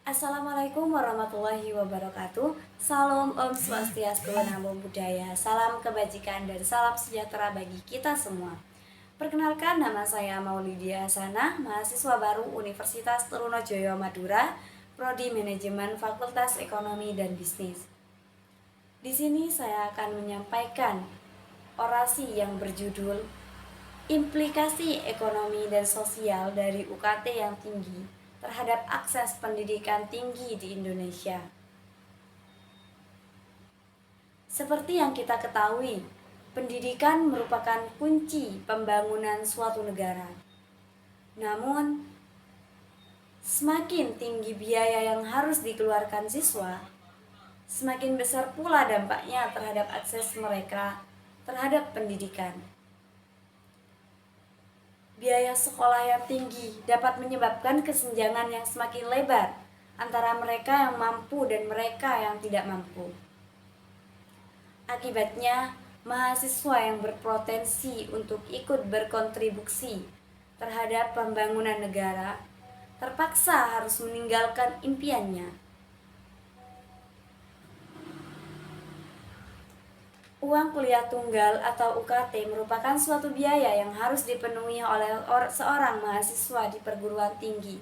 Assalamualaikum warahmatullahi wabarakatuh. Salam Om Swastiastu, Namo Buddhaya. Salam kebajikan dan salam sejahtera bagi kita semua. Perkenalkan, nama saya Maulidia Hasanah, mahasiswa baru Universitas Trunojoyo Madura, Prodi Manajemen Fakultas Ekonomi dan Bisnis. Di sini saya akan menyampaikan orasi yang berjudul Implikasi Ekonomi dan Sosial dari UKT yang tinggi terhadap akses pendidikan tinggi di Indonesia. Seperti yang kita ketahui, pendidikan merupakan kunci pembangunan suatu negara. Namun, semakin tinggi biaya yang harus dikeluarkan siswa, semakin besar pula dampaknya terhadap akses mereka terhadap pendidikan. Biaya sekolah yang tinggi dapat menyebabkan kesenjangan yang semakin lebar antara mereka yang mampu dan mereka yang tidak mampu. Akibatnya, mahasiswa yang berpotensi untuk ikut berkontribusi terhadap pembangunan negara terpaksa harus meninggalkan impiannya. Uang kuliah tunggal atau UKT merupakan suatu biaya yang harus dipenuhi oleh seorang mahasiswa di perguruan tinggi.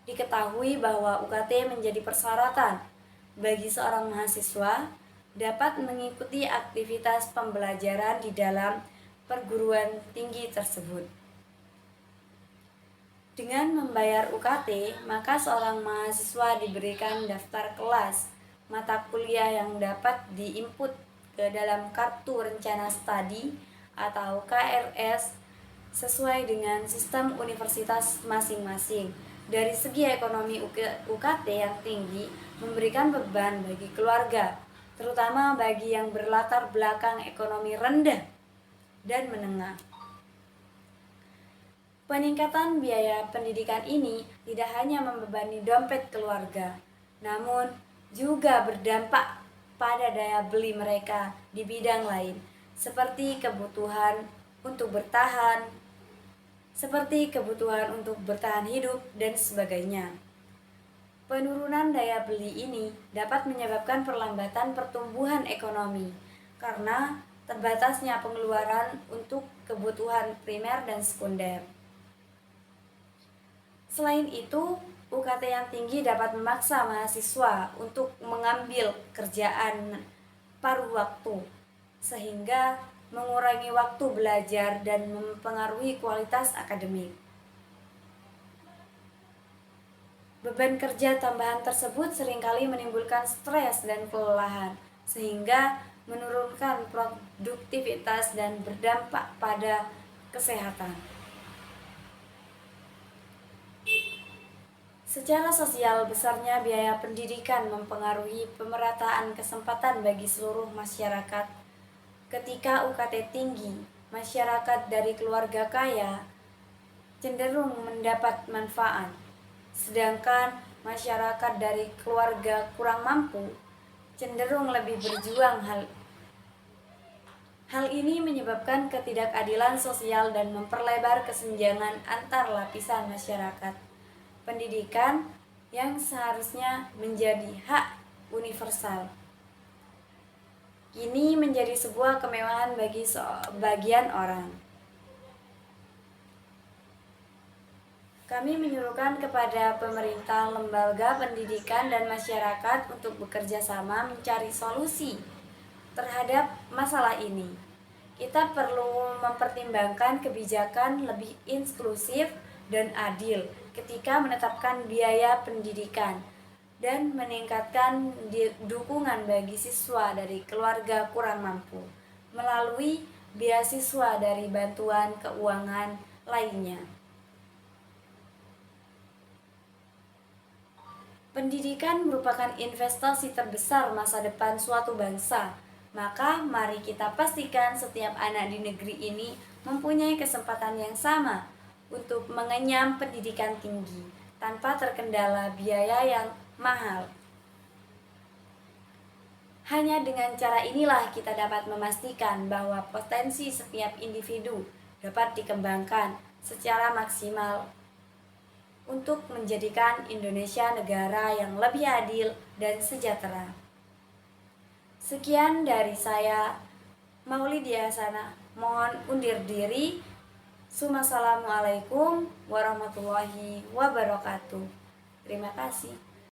Diketahui bahwa UKT menjadi persyaratan bagi seorang mahasiswa dapat mengikuti aktivitas pembelajaran di dalam perguruan tinggi tersebut. Dengan membayar UKT, maka seorang mahasiswa diberikan daftar kelas mata kuliah yang dapat diinput ke dalam kartu rencana studi atau KRS sesuai dengan sistem universitas masing-masing. Dari segi ekonomi, UKT yang tinggi memberikan beban bagi keluarga, terutama bagi yang berlatar belakang ekonomi rendah dan menengah. Peningkatan biaya pendidikan ini tidak hanya membebani dompet keluarga, namun juga berdampak pada daya beli mereka di bidang lain, seperti kebutuhan untuk bertahan hidup, dan sebagainya. Penurunan daya beli ini dapat menyebabkan perlambatan pertumbuhan ekonomi, karena terbatasnya pengeluaran untuk kebutuhan primer dan sekunder. Selain itu, UKT yang tinggi dapat memaksa mahasiswa untuk mengambil kerjaan paruh waktu, sehingga mengurangi waktu belajar dan mempengaruhi kualitas akademik. Beban kerja tambahan tersebut seringkali menimbulkan stres dan kelelahan, sehingga menurunkan produktivitas dan berdampak pada kesehatan. Secara sosial, besarnya biaya pendidikan mempengaruhi pemerataan kesempatan bagi seluruh masyarakat. Ketika UKT tinggi, masyarakat dari keluarga kaya cenderung mendapat manfaat, sedangkan masyarakat dari keluarga kurang mampu cenderung lebih berjuang. Hal ini menyebabkan ketidakadilan sosial dan memperlebar kesenjangan antar lapisan masyarakat. Pendidikan yang seharusnya menjadi hak universal kini menjadi sebuah kemewahan bagi sebagian orang. Kami menyuruhkan kepada pemerintah, lembaga pendidikan, dan masyarakat untuk bekerja sama mencari solusi terhadap masalah ini. Kita perlu mempertimbangkan kebijakan lebih inklusif dan adil ketika menetapkan biaya pendidikan dan meningkatkan dukungan bagi siswa dari keluarga kurang mampu melalui beasiswa dari bantuan keuangan lainnya. Pendidikan merupakan investasi terbesar masa depan suatu bangsa. Maka mari kita pastikan setiap anak di negeri ini mempunyai kesempatan yang sama untuk mengenyam pendidikan tinggi tanpa terkendala biaya yang mahal. Hanya dengan cara inilah kita dapat memastikan bahwa potensi setiap individu dapat dikembangkan secara maksimal. untuk menjadikan Indonesia negara yang lebih adil dan sejahtera. Sekian dari saya, Maulidia Hasanah. Mohon undur diri. Assalamualaikum warahmatullahi wabarakatuh. Terima kasih.